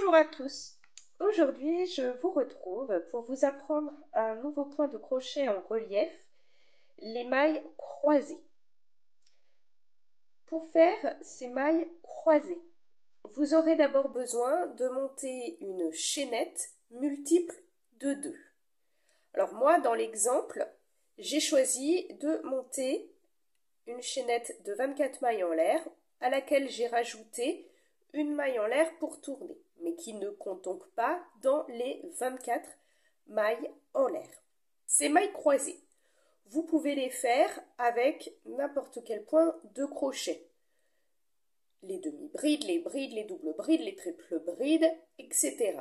Bonjour à tous. Aujourd'hui, je vous retrouve pour vous apprendre un nouveau point de crochet en relief, les mailles croisées. Pour faire ces mailles croisées, vous aurez d'abord besoin de monter une chaînette multiple de 2. Alors moi, dans l'exemple, j'ai choisi de monter une chaînette de 24 mailles en l'air à laquelle j'ai rajouté une maille en l'air pour tourner, mais qui ne compte donc pas dans les 24 mailles en l'air. Ces mailles croisées, vous pouvez les faire avec n'importe quel point de crochet. Les demi-brides, les doubles brides, les triples brides, etc.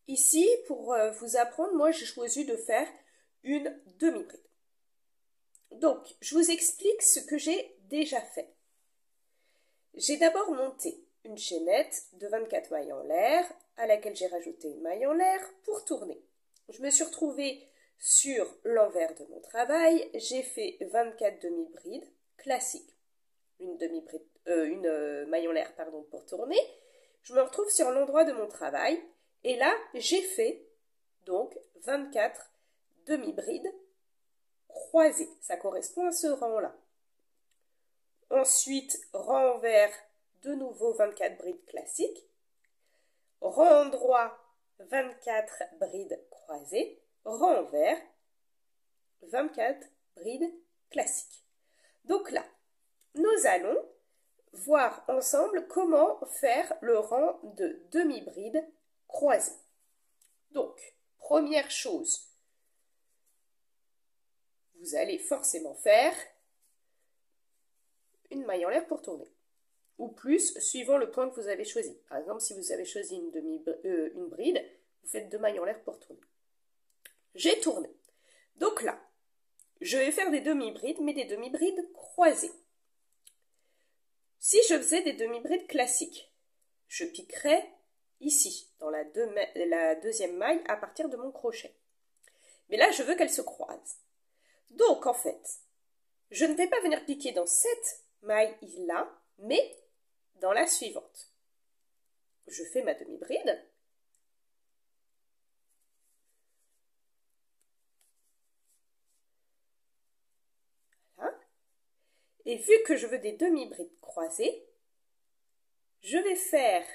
Ici, pour vous apprendre, moi j'ai choisi de faire une demi-bride. Donc, je vous explique ce que j'ai déjà fait. J'ai d'abord monté une chaînette de 24 mailles en l'air, à laquelle j'ai rajouté une maille en l'air pour tourner. Je me suis retrouvée sur l'envers de mon travail, j'ai fait 24 demi-brides classiques. Une maille en l'air pour tourner. Je me retrouve sur l'endroit de mon travail, et là, j'ai fait donc 24 demi-brides croisées. Ça correspond à ce rang-là. Ensuite, rang envers, de nouveau 24 brides classiques. Rang droit, 24 brides croisées. Rang envers, 24 brides classiques. Donc là, nous allons voir ensemble comment faire le rang de demi-brides croisées. Donc, première chose, vous allez forcément faire une maille en l'air pour tourner. Ou plus, suivant le point que vous avez choisi. Par exemple, si vous avez choisi une bride, vous faites 2 mailles en l'air pour tourner. J'ai tourné. Donc là, je vais faire des demi-brides, mais des demi-brides croisées. Si je faisais des demi-brides classiques, je piquerais ici, dans la deuxième maille, à partir de mon crochet. Mais là, je veux qu'elles se croisent. Donc, en fait, je ne vais pas venir piquer dans cette maille-là, mais dans la suivante. Je fais ma demi-bride. Voilà. Et vu que je veux des demi-brides croisées, je vais faire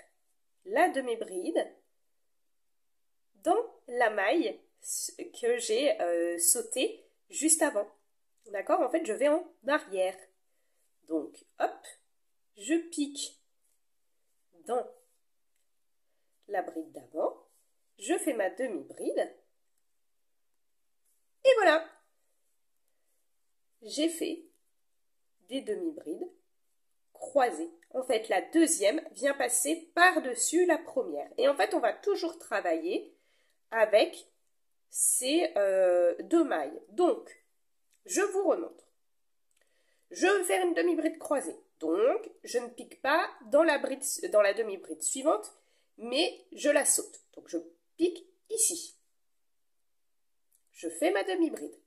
la demi-bride dans la maille que j'ai sautée juste avant. D'accord? En fait, je vais en arrière. Donc, hop, je pique dans la bride d'avant, je fais ma demi-bride, et voilà, j'ai fait des demi-brides croisées. En fait, la deuxième vient passer par-dessus la première. Et en fait, on va toujours travailler avec ces 2 mailles. Donc, je vous remontre. Je veux faire une demi-bride croisée. Donc, je ne pique pas dans la demi-bride suivante, mais je la saute. Donc, je pique ici. Je fais ma demi-bride.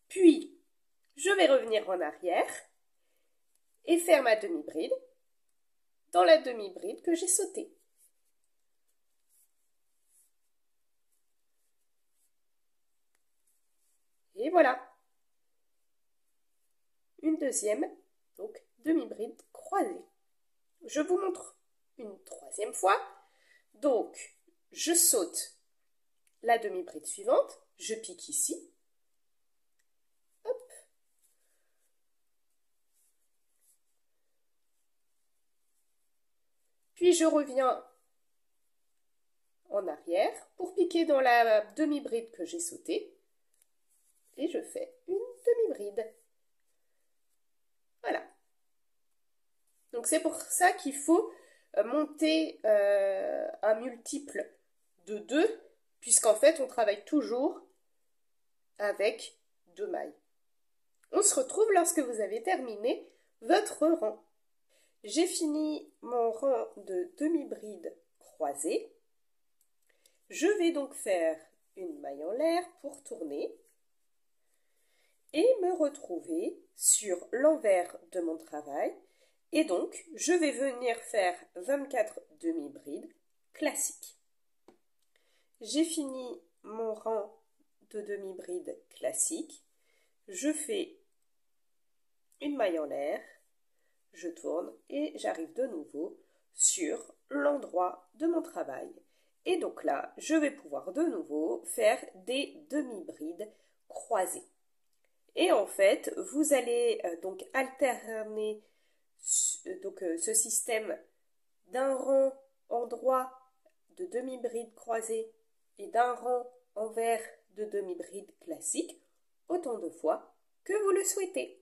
Puis, je vais revenir en arrière et faire ma demi-bride dans la demi-bride que j'ai sautée. Et voilà. Une deuxième, donc demi-bride croisée. Je vous montre une troisième fois. Donc, je saute la demi-bride suivante, je pique ici. Hop. Puis je reviens en arrière pour piquer dans la demi-bride que j'ai sautée. Et je fais une demi-bride. Voilà. Donc c'est pour ça qu'il faut monter un multiple de 2, puisqu'en fait on travaille toujours avec 2 mailles. On se retrouve lorsque vous avez terminé votre rang. J'ai fini mon rang de demi-bride croisée. Je vais donc faire une maille en l'air pour tourner. et me retrouver sur l'envers de mon travail. Et donc, je vais venir faire 24 demi-brides classiques. J'ai fini mon rang de demi-brides classiques. Je fais une maille en l'air, je tourne et j'arrive de nouveau sur l'endroit de mon travail. Et donc là, je vais pouvoir de nouveau faire des demi-brides croisées. Et en fait, vous allez donc alterner ce système d'un rang endroit de demi-bride croisée et d'un rang envers de demi-bride classique autant de fois que vous le souhaitez.